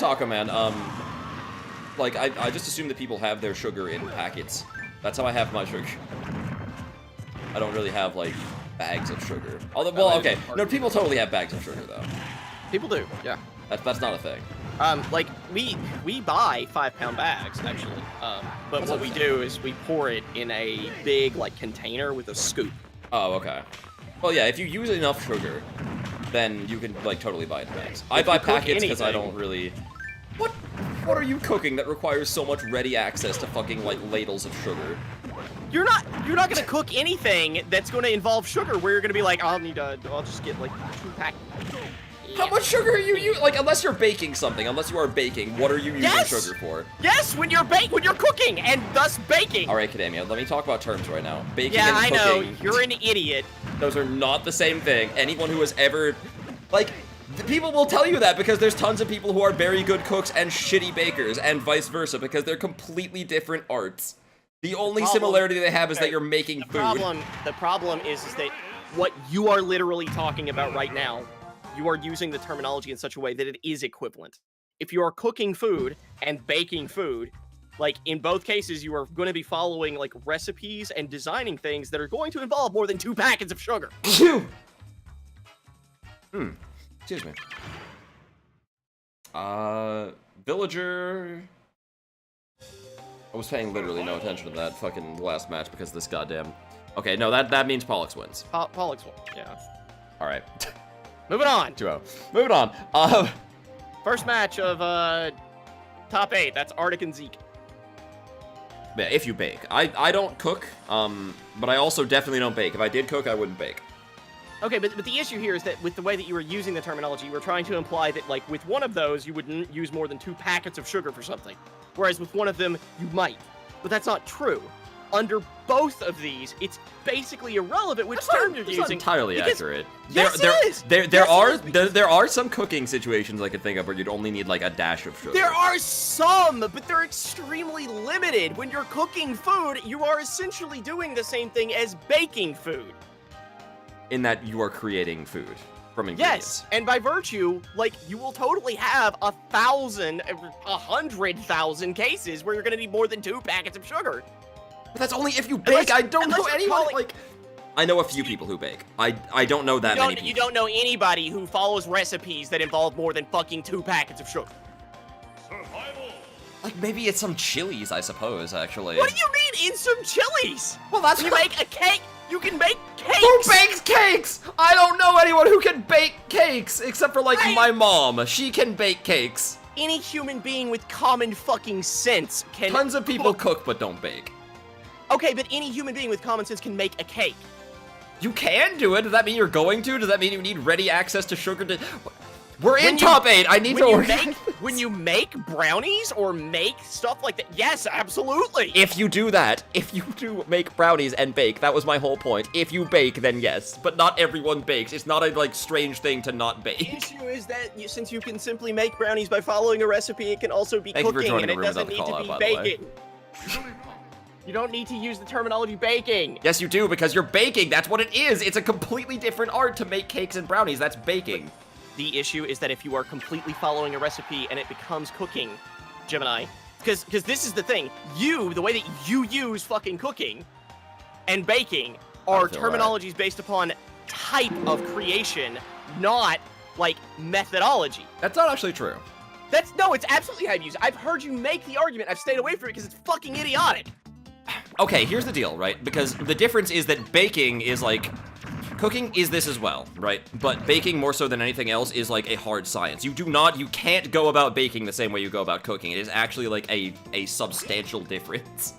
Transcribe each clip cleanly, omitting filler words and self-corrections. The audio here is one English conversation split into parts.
Taco Man, like, I just assume that people have their sugar in packets. That's how I have my sugar. I don't really have, like, bags of sugar. Although, well, okay. No, people totally have bags of sugar, though. People do, yeah. That's not a thing. Like, we buy 5-pound bags, actually. But what we do is we pour it in a big, like, container with a scoop. Oh, okay. Well, yeah, if you use enough sugar, then you can, like, totally buy it in bags. I buy packets because I don't really... What are you cooking that requires so much ready access to fucking, like, ladles of sugar? You're not gonna cook anything that's gonna involve sugar where you're gonna be like, I'll just get, like, 2 packets. How much sugar are you using? Like, unless you're baking something, unless you are baking, what are you using sugar for? Yes, when you're cooking, and thus baking. All right, KDaymea, let me talk about terms right now. Baking and cooking. Yeah, I know, you're an idiot. Those are not the same thing. Anyone who has ever, like, people will tell you that because there's tons of people who are very good cooks and shitty bakers, and vice versa, because they're completely different arts. The only similarity they have is that you're making food. The problem is that what you are literally talking about right now, you are using the terminology in such a way that it is equivalent. If you are cooking food and baking food, like, in both cases, you are going to be following, like, recipes and designing things that are going to involve more than 2 packets of sugar. Excuse me. Villager... I was paying literally no attention to that fucking last match because of this goddamn... Okay, no, that means Pollux wins. Pollux wins, yeah. Alright. Moving on. 2-0. Moving on. First match of, top 8. That's Arctic and Zeke. Yeah, if you bake. I don't cook, but I also definitely don't bake. If I did cook, I wouldn't bake. Okay, but the issue here is that with the way that you were using the terminology, you were trying to imply that, like, with one of those, you wouldn't use more than 2 packets of sugar for something. Whereas with one of them, you might. But that's not true. Under both of these, it's basically irrelevant which term you're using. That's not entirely accurate. Yes, it is! There are some cooking situations I could think of where you'd only need, like, a dash of sugar. There are some, but they're extremely limited. When you're cooking food, you are essentially doing the same thing as baking food. In that you are creating food from ingredients. Yes, and by virtue, like, you will totally have 1,000, 100,000 cases where you're gonna need more than 2 packets of sugar. But that's only if you bake. I don't know anyone, like... I know a few people who bake. I don't know that many people. You don't know anybody who follows recipes that involve more than fucking 2 packets of sugar. Survival. Like, maybe it's some chilies, I suppose, actually. What do you mean, in some chilies? Well, that's when you make a cake. You can bake cakes! Who bakes cakes? I don't know anyone who can bake cakes, except for, like, my mom. She can bake cakes. Any human being with common fucking sense can... Tons of people cook but don't bake. Okay, but any human being with common sense can make a cake. You can do it? Does that mean you're going to? Does that mean you need ready access to sugar to... We're in top 8. I need to organize. When you make brownies or make stuff like that, yes, absolutely. If you do that, if you do make brownies and bake, that was my whole point. If you bake, then yes. But not everyone bakes. It's not a, like, strange thing to not bake. The issue is that since you can simply make brownies by following a recipe, it can also be cooking, and it doesn't need to be baking. You don't need to use the terminology baking. Yes, you do, because you're baking. That's what it is. It's a completely different art to make cakes and brownies. That's baking. The issue is that if you are completely following a recipe and it becomes cooking, Gemini, because this is the thing, the way that you use fucking cooking and baking are terminologies based upon type of creation, not, like, methodology. That's not actually true. No, it's absolutely how you use it. I've heard you make the argument. I've stayed away from it because it's fucking idiotic. Okay, here's the deal, right? Because the difference is that baking is, like... Cooking is this as well, right? But baking, more so than anything else, is like a hard science. You can't go about baking the same way you go about cooking. It is actually like a substantial difference.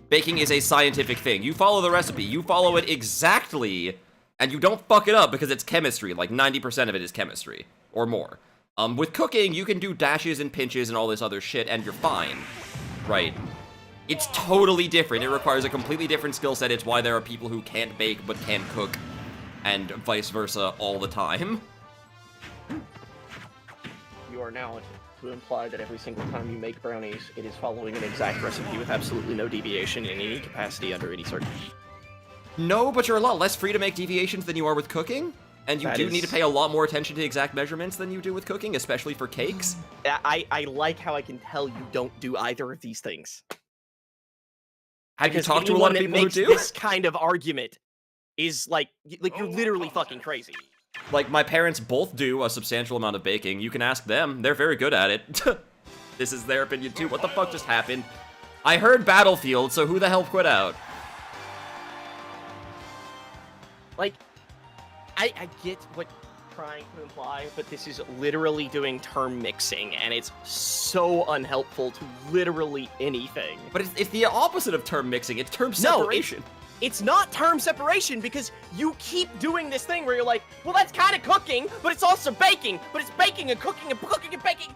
Baking is a scientific thing. You follow the recipe, you follow it exactly, and you don't fuck it up because it's chemistry. Like 90% of it is chemistry, or more. With cooking, you can do dashes and pinches and all this other shit, and you're fine, right? It's totally different. It requires a completely different skill set. It's why there are people who can't bake but can cook, and vice versa all the time. You are now to imply that every single time you make brownies, it is following an exact recipe with absolutely no deviation in any capacity under any circumstance. No, but you're a lot less free to make deviations than you are with cooking. And you do need to pay a lot more attention to exact measurements than you do with cooking, especially for cakes. I like how I can tell you don't do either of these things. Have you Because talked to a lot of anyone people who that do? makes this kind of argument is like you're literally fucking crazy. Like, my parents both do a substantial amount of baking. You can ask them. They're very good at it. This is their opinion, too. What the fuck just happened? I heard Battlefield, so who the hell quit out? Like, I get what you're trying to imply, but this is literally doing term mixing, and it's so unhelpful to literally anything. But it's the opposite of term mixing. It's term separation. It's not term separation because you keep doing this thing where you're like, well, that's kind of cooking, but it's also baking, but it's baking and cooking and cooking and baking.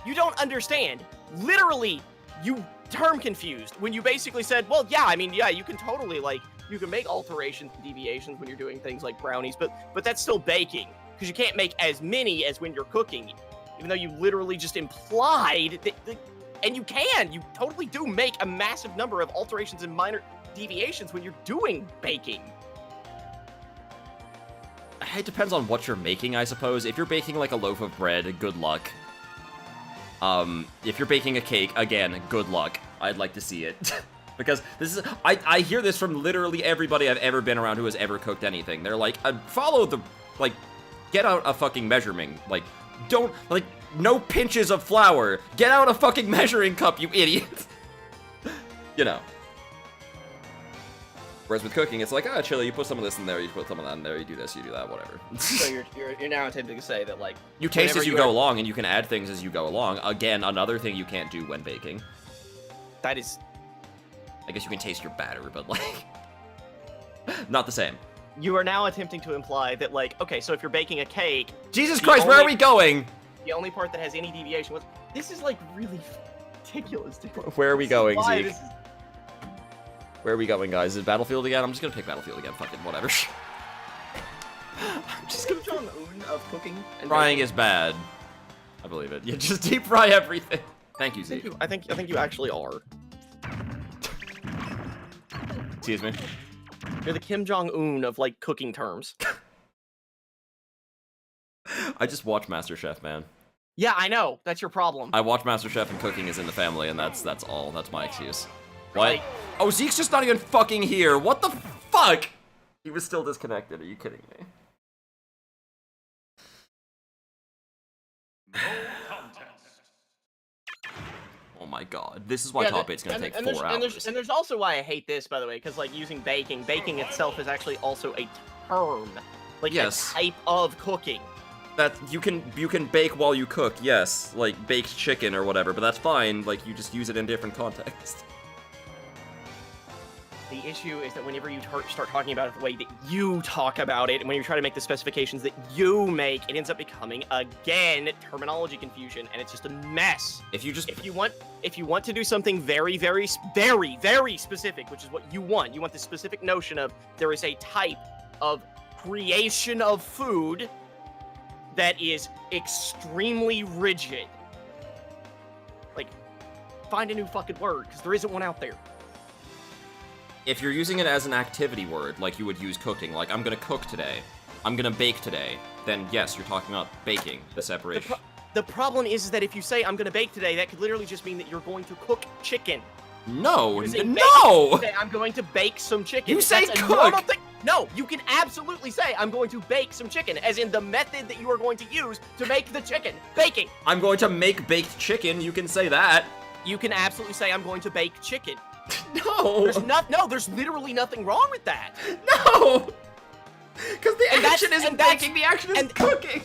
You don't understand. Literally, you term confused when you basically said, well, yeah, I mean, yeah, you can totally, like, you can make alterations and deviations when you're doing things like brownies, but that's still baking because you can't make as many as when you're cooking, even though you literally just implied that, and you totally do make a massive number of alterations and minor deviations when you're doing baking. It depends on what you're making, I suppose. If you're baking like a loaf of bread, good luck. If you're baking a cake, again, good luck. I'd like to see it. Because this is, I hear this from literally everybody I've ever been around who has ever cooked anything. They're like, follow the, like, get out a fucking measuring. Like, don't, like, no pinches of flour. Get out a fucking measuring cup, you idiot. You know. Whereas with cooking, it's like, ah, chili, you put some of this in there, you put some of that in there, you do this, you do that, whatever. So you're now attempting to say that, like, you taste as you go along, and you can add things as you go along. Again, another thing you can't do when baking. That is... I guess you can taste your batter, but, like... not the same. You are now attempting to imply that, like, okay, so if you're baking a cake... Jesus Christ, where are we going? The only part that has any deviation was... This is, like, really ridiculous, dude. Where are we going, Zeke? Where are we going, guys? Is it Battlefield again? I'm just gonna pick Battlefield again. Fucking whatever. I'm just gonna... Kim Jong-un of cooking and Frying baking. is bad. I believe it. You just deep fry everything. Thank you, Zeke. I think you actually are. Excuse me. You're the Kim Jong-un of, like, cooking terms. I just watch MasterChef, man. Yeah, I know. That's your problem. I watch MasterChef and cooking is in the family, and that's all. That's my excuse. What? Like, oh, Zeke's just not even fucking here. What the fuck? He was still disconnected. Are you kidding me? No contest. Oh my god. This is why Top 8's gonna take 4 hours. And there's also why I hate this, by the way, because, like, using baking itself is actually also a term. Like, yes. a type of cooking. That you can bake while you cook, yes. Like, baked chicken or whatever, but that's fine. Like, you just use it in different contexts. The issue is that whenever you start talking about it the way that you talk about it, and when you try to make the specifications that you make, it ends up becoming, again, terminology confusion, and it's just a mess. If you want to do something very, very, very, very specific, which is what you want the specific notion of there is a type of creation of food that is extremely rigid. Like, find a new fucking word, because there isn't one out there. If you're using it as an activity word, like you would use cooking, like, I'm gonna cook today, I'm gonna bake today, then yes, you're talking about baking, the separation. The problem is that if you say, I'm gonna bake today, that could literally just mean that you're going to cook chicken. No! No! I'm going to bake some chicken. You say cook! No, you can absolutely say, I'm going to bake some chicken, as in the method that you are going to use to make the chicken. Baking! I'm going to make baked chicken, you can say that. You can absolutely say, I'm going to bake chicken. No! There's literally nothing wrong with that. No! Because the action isn't baking, the action is cooking.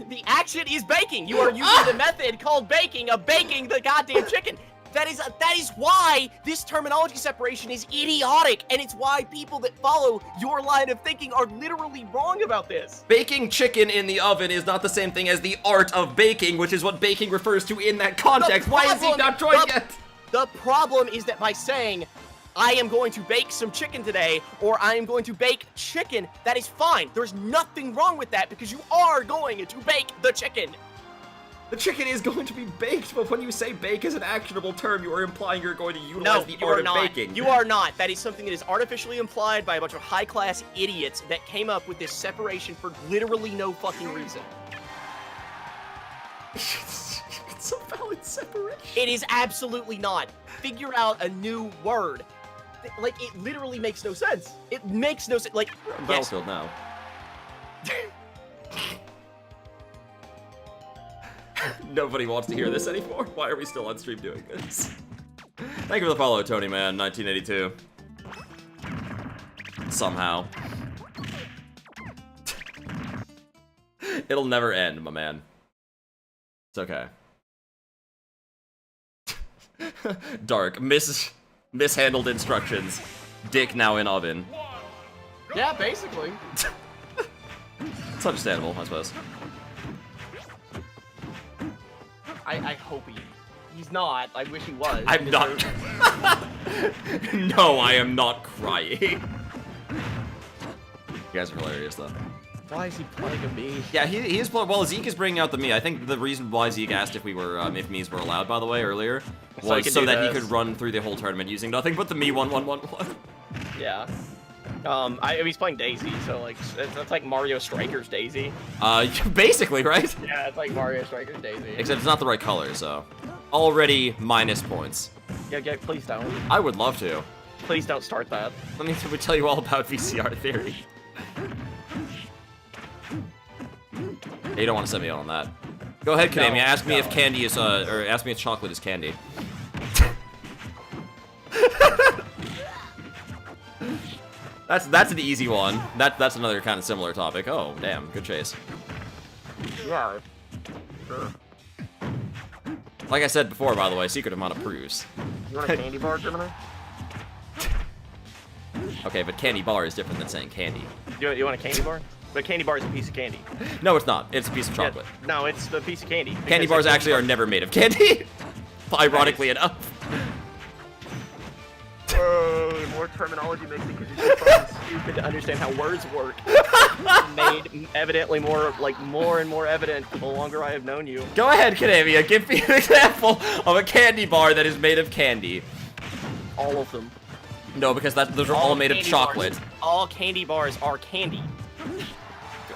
The action is baking. You are using the method called baking of baking the goddamn chicken. That is why this terminology separation is idiotic, and it's why people that follow your line of thinking are literally wrong about this. Baking chicken in the oven is not the same thing as the art of baking, which is what baking refers to in that context. Why is he not joined yet? The problem is that by saying, I am going to bake some chicken today, or I am going to bake chicken, that is fine. There's nothing wrong with that because you are going to bake the chicken. The chicken is going to be baked, but when you say bake as an actionable term, you are implying you're going to No, utilize the you art are of not. baking. You are not. That is something that is artificially implied by a bunch of high-class idiots that came up with this separation for literally no fucking reason. It's a valid separation. It is absolutely not. Figure out a new word. Like, it literally makes no sense. It makes no sense. Like, yes. Battlefield now. Nobody wants to hear this anymore. Why are we still on stream doing this? Thank you for the follow, Tony Man, 1982. Somehow. It'll never end, my man. It's okay. Dark. Mishandled instructions. Dick now in oven. Yeah, basically. It's understandable, I suppose. I hope he's not. I wish he was. I'm not. No, I am not crying. You guys are hilarious, though. Why is he playing a me? Yeah, he is. Well, Zeke is bringing out the me. I think the reason why Zeke asked if we were if me's were allowed, by the way, earlier, was so that he could run through the whole tournament using nothing but the me 1-1-1-1. Yeah. He's playing Daisy, so like it's like Mario Striker's Daisy. Basically, right? Yeah, it's like Mario Striker's Daisy. Except it's not the right color, so already minus points. Yeah, please don't. I would love to. Please don't start that. Let me tell you all about VCR theory. Hey, you don't want to send me out on that. Go ahead, KDaymea. Ask me if candy is or ask me if chocolate is candy. That's an easy one. That's another kind of similar topic. Oh, damn, good chase. Yeah. Sure. Like I said before, by the way, secret amount of proofs. You want a candy bar, Gemini? Okay, but candy bar is different than saying candy. You want a candy bar? But a candy bar is a piece of candy. No, it's not. It's a piece of chocolate. Yeah, no, it's a piece of candy. Candy bars actually are never made of candy. Ironically enough. More terminology makes it because you're so fucking stupid to understand how words work. Made evidently more and more evident the longer I have known you. Go ahead, KDaymea. Give me an example of a candy bar that is made of candy. All of them. No, because those are all made of chocolate. Bars. All candy bars are candy.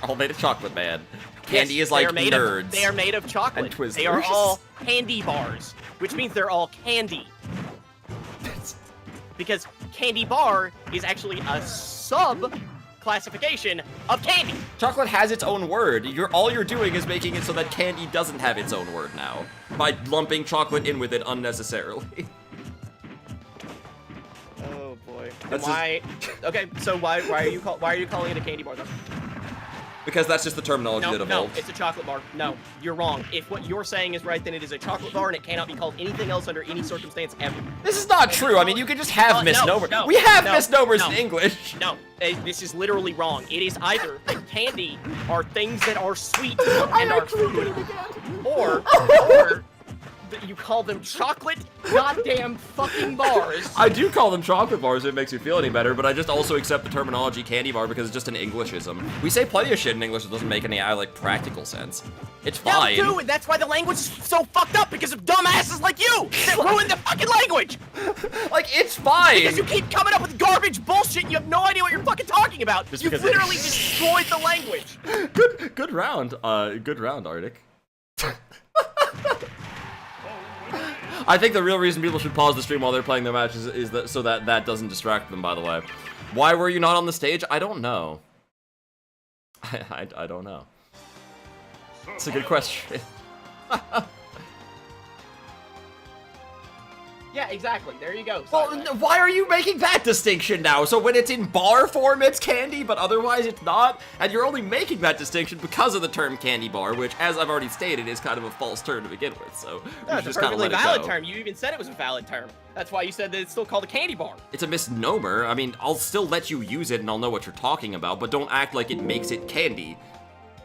All made of chocolate, man. Candy yes, is like nerds. They are made of chocolate. And Twizzlers. They are all candy bars, which means they're all candy. Because candy bar is actually a sub-classification of candy. Chocolate has its own word. All you're doing is making it so that candy doesn't have its own word now by lumping chocolate in with it unnecessarily. Oh boy. That's Okay, so why are you calling it a candy bar though? Because that's just the terminology that evolved. No, it's a chocolate bar. No, you're wrong. If what you're saying is right, then it is a chocolate bar, and it cannot be called anything else under any circumstance ever. This is not true. I mean, you can just have misnomers. No, we have misnomers in English. No, this is literally wrong. It is either that candy are things that are sweet and are food, or that you call them chocolate goddamn fucking bars. I do call them chocolate bars if it makes you feel any better, but I just also accept the terminology candy bar because it's just an Englishism. We say plenty of shit in English that doesn't make any practical sense. It's fine. Yeah, and that's why the language is so fucked up, because of dumbasses like you that ruin the fucking language. Like, it's fine. Because you keep coming up with garbage bullshit and you have no idea what you're fucking talking about. You've literally destroyed the language. Good round. Good round, Arctic. I think the real reason people should pause the stream while they're playing their matches is that so that doesn't distract them, by the way. Why were you not on the stage? I don't know. I don't know. It's a good question. Yeah, exactly. There you go. Well, why are you making that distinction now? So when it's in bar form, it's candy, but otherwise it's not? And you're only making that distinction because of the term candy bar, which, as I've already stated, is kind of a false term to begin with, so no, it's just kind of let it go. It's a perfectly valid term. You even said it was a valid term. That's why you said that it's still called a candy bar. It's a misnomer. I mean, I'll still let you use it and I'll know what you're talking about, but don't act like it makes it candy.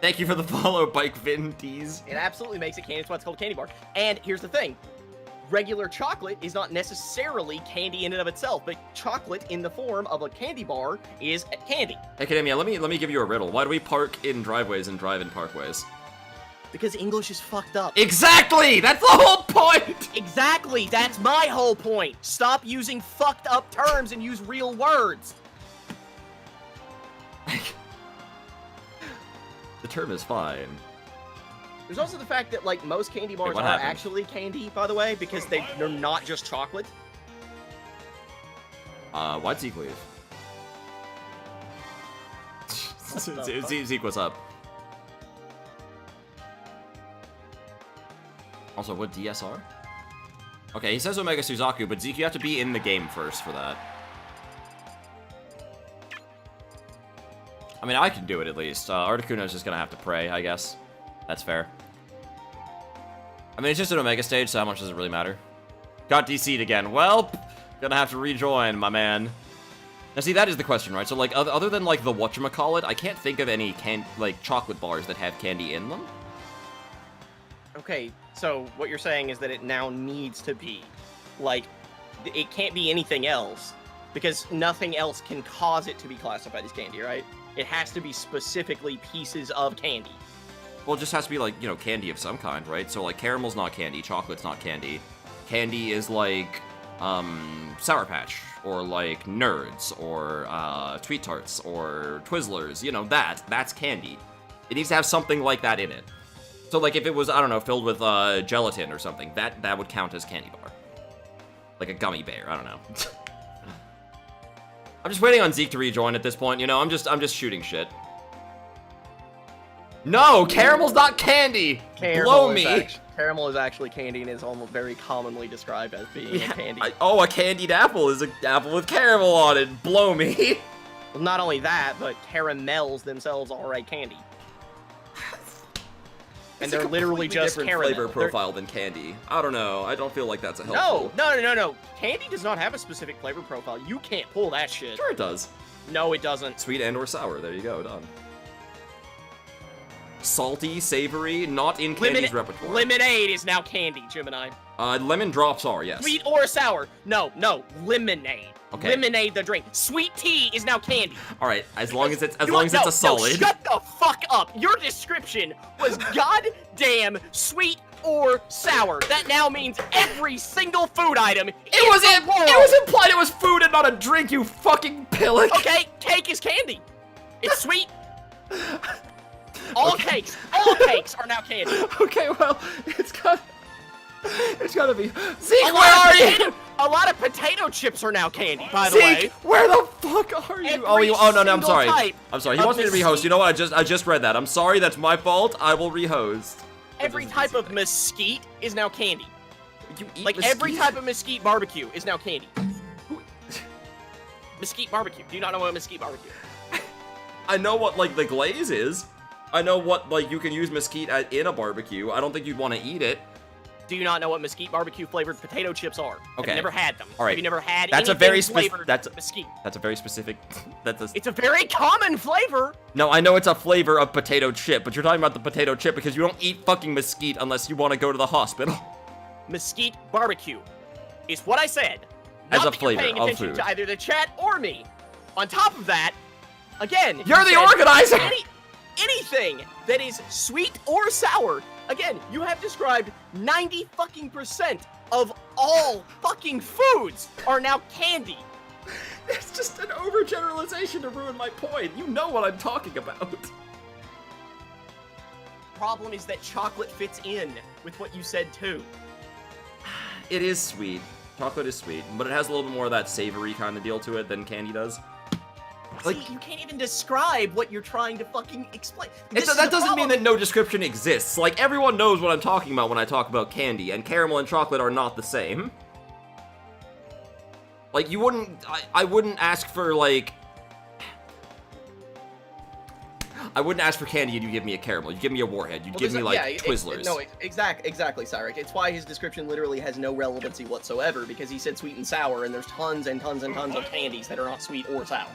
Thank you for the follow, Bike Vin Tees. It absolutely makes it candy. That's why it's called a candy bar. And here's the thing. Regular chocolate is not necessarily candy in and of itself, but chocolate in the form of a candy bar is candy. Hey, KDaymea, let me give you a riddle. Why do we park in driveways and drive in parkways? Because English is fucked up. Exactly! That's the whole point! Exactly! That's my whole point! Stop using fucked up terms and use real words! The term is fine. There's also the fact that, like, most candy bars what are happened? actually candy, by the way, because they're not just chocolate. Why'd Zeke leave? Zeke, what's up? Also, what DSR? Okay, he says Omega Suzaku, but Zeke, you have to be in the game first for that. I mean, I can do it at least. Articuno's just gonna have to pray, I guess. That's fair. I mean, it's just an Omega stage, so how much does it really matter? Got DC'd again. Well, gonna have to rejoin, my man. Now, see, that is the question, right? So, like, other than, like, the whatchamacallit, I can't think of any, chocolate bars that have candy in them. Okay, so what you're saying is that it now needs to be, like, it can't be anything else, because nothing else can cause it to be classified as candy, right? It has to be specifically pieces of candy. Well, it just has to be, like, you know, candy of some kind, right? So, like, caramel's not candy, chocolate's not candy. Candy is, like, Sour Patch, or, like, Nerds, or, Tweet Tarts, or Twizzlers, you know, that's candy. It needs to have something like that in it. So, like, if it was, I don't know, filled with, gelatin or something, that would count as candy bar. Like a gummy bear, I don't know. I'm just waiting on Zeke to rejoin at this point, you know, I'm just shooting shit. No, caramel's not candy! Blow me! Caramel is actually candy and is almost very commonly described as being a candy. A candied apple is an apple with caramel on it. Blow me! Well, not only that, but caramels themselves are a candy. And they're literally just different caramel. flavor profile than candy. I don't know. I don't feel like that's a helpful. No. Candy does not have a specific flavor profile. You can't pull that shit. Sure it does. No, it doesn't. Sweet and or sour. There you go. Done. Salty, savory, not in candy's repertoire. Lemonade is now candy, Gemini. Lemon drops are, yes. Sweet or sour. No, lemonade. Okay. Lemonade the drink. Sweet tea is now candy. All right, as long as it's a solid. No, shut the fuck up. Your description was goddamn sweet or sour. That now means every single food item. It was implied it was food and not a drink, you fucking pillock. Okay, cake is candy. It's sweet. All cakes are now candy. Okay, well, it's gotta be. Zeke, where are you? A lot of potato chips are now candy, by the Zeke, way. where the fuck are you? Every No, I'm sorry. single I'm sorry. He type wants me to of rehost. You know what? I just read that. I'm sorry. That's my fault. I will rehost. Every type of mesquite is now candy. You eat Like mesquite? every type of mesquite barbecue is now candy. Mesquite barbecue. Do you not know what mesquite barbecue is? I know what, like, the glaze is. I know what, like, you can use mesquite in a barbecue. I don't think you'd want to eat it. Do you not know what mesquite barbecue flavored potato chips are? Okay. Have you never had them? All right. Have you never had That's a anything very flavored mesquite? That's a very specific. It's a very common flavor. No, I know it's a flavor of potato chip, but you're talking about the potato chip because you don't eat fucking mesquite unless you want to go to the hospital. Mesquite barbecue is what I said. As Not a that flavor you're paying of attention food. to either the chat or me. On top of that, again, You're the said organizer! Anything that is sweet or sour. Again, you have described 90% of all fucking foods are now candy. It's just an overgeneralization to ruin my point. You know what I'm talking about. Problem is that chocolate fits in with what you said too. It is sweet. Chocolate is sweet, but it has a little bit more of that savory kind of deal to it than candy does. Like, see, you can't even describe what you're trying to fucking explain. That doesn't mean that no description exists. Like, everyone knows what I'm talking about when I talk about candy, and caramel and chocolate are not the same. Like, you wouldn't... I wouldn't ask for, like... I wouldn't ask for candy and you give me a caramel. You'd give me a Warhead. You'd give me, like, Twizzlers. Exactly, Cyrus. It's why his description literally has no relevancy whatsoever, because he said sweet and sour, and there's tons and tons and tons of candies that are not sweet or sour.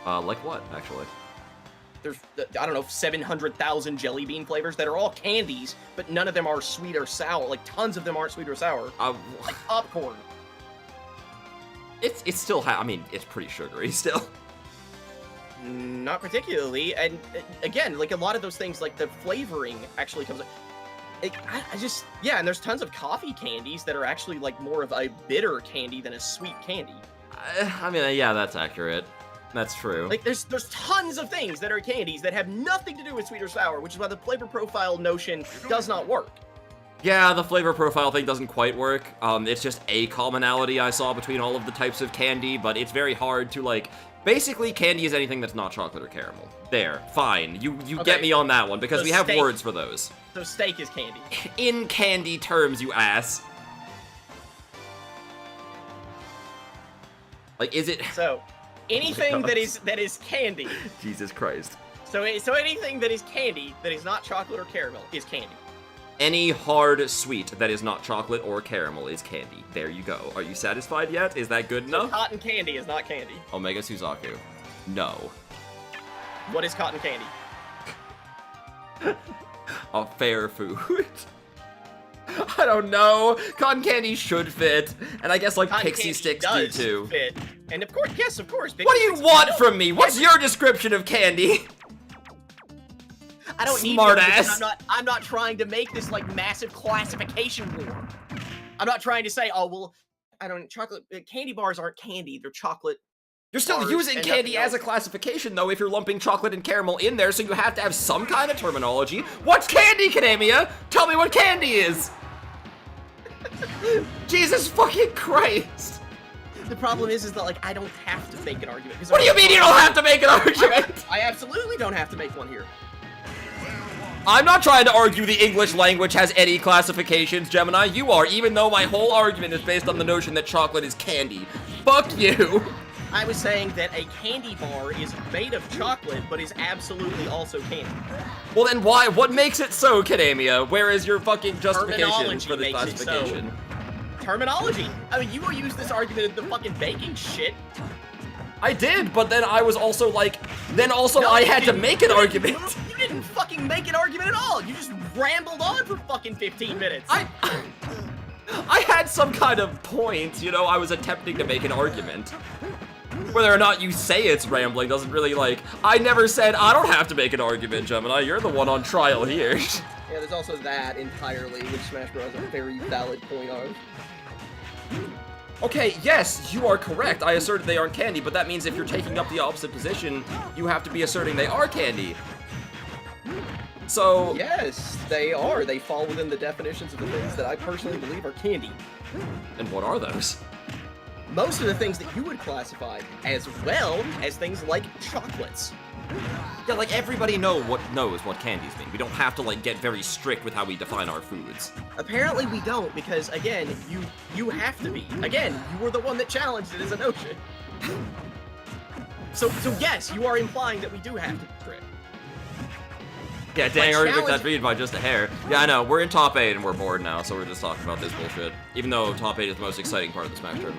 Like what, actually? There's, I don't know, 700,000 jelly bean flavors that are all candies, but none of them are sweet or sour. Like, tons of them aren't sweet or sour. Like popcorn. It's still, I mean, it's pretty sugary still. Not particularly, and again, like a lot of those things, like the flavoring actually comes. I just and there's tons of coffee candies that are actually like more of a bitter candy than a sweet candy. I mean, yeah, that's accurate. That's true. Like there's tons of things that are candies that have nothing to do with sweet or sour, which is why the flavor profile notion does not work. Yeah, the flavor profile thing doesn't quite work. It's just a commonality I saw between all of the types of candy, but it's very hard to, like... Basically, candy is anything that's not chocolate or caramel. There, fine. You okay. Get me on that one, because so we have steak, words for those. So steak is candy. In candy terms, you ass. Like, is it... So, anything that is candy... Jesus Christ. So anything that is candy that is not chocolate or caramel is candy. Any hard sweet that is not chocolate or caramel is candy. There you go. Are you satisfied yet? Is that good enough? Cotton candy is not candy. Omega Suzaku. No. What is cotton candy? A fair food. I don't know. Cotton candy should fit. And I guess like cotton pixie sticks do too. Fit. And of course, yes, of course. What do you want from me? What's your description of candy? I don't need smart one ass. I'm not trying to make this like massive classification war. I'm not trying to say, oh well, I don't chocolate candy bars aren't candy, they're chocolate. You're still using candy as a classification though if you're lumping chocolate and caramel in there, so you have to have some kind of terminology. What's candy, KDaymea? Tell me what candy is. Jesus fucking Christ. The problem is that like I don't have to make an argument. What do you mean you don't have to make an argument? I absolutely don't have to make one here. I'm not trying to argue the English language has any classifications, Gemini. You are, even though my whole argument is based on the notion that chocolate is candy. Fuck you. I was saying that a candy bar is made of chocolate, but is absolutely also candy. Well then why? What makes it so, KDaymea? Where is your fucking justification for the classification? Terminology. I mean, you will use this argument in the fucking baking shit. I did, but then I was also like, I had to make an argument. You didn't fucking make an argument at all. You just rambled on for fucking 15 minutes. I had some kind of point, you know, I was attempting to make an argument. Whether or not you say it's rambling doesn't really, like, I never said I don't have to make an argument, Gemini. You're the one on trial here. Yeah, there's also that entirely, which Smash Bros. A very valid point on. Okay, yes, you are correct. I asserted they aren't candy, but that means if you're taking up the opposite position, you have to be asserting they are candy. So... Yes, they are. They fall within the definitions of the things that I personally believe are candy. And what are those? Most of the things that you would classify, as well as things like chocolates. Yeah, like everybody knows what candies mean. We don't have to like get very strict with how we define our foods. Apparently we don't, because again, you have to be. Again, you were the one that challenged it as a notion. So yes, you are implying that we do have to be strict. Yeah, dang, I already took that read by just a hair. Yeah, I know, we're in top 8 and we're bored now, so we're just talking about this bullshit. Even though top 8 is the most exciting part of the Smash tournament.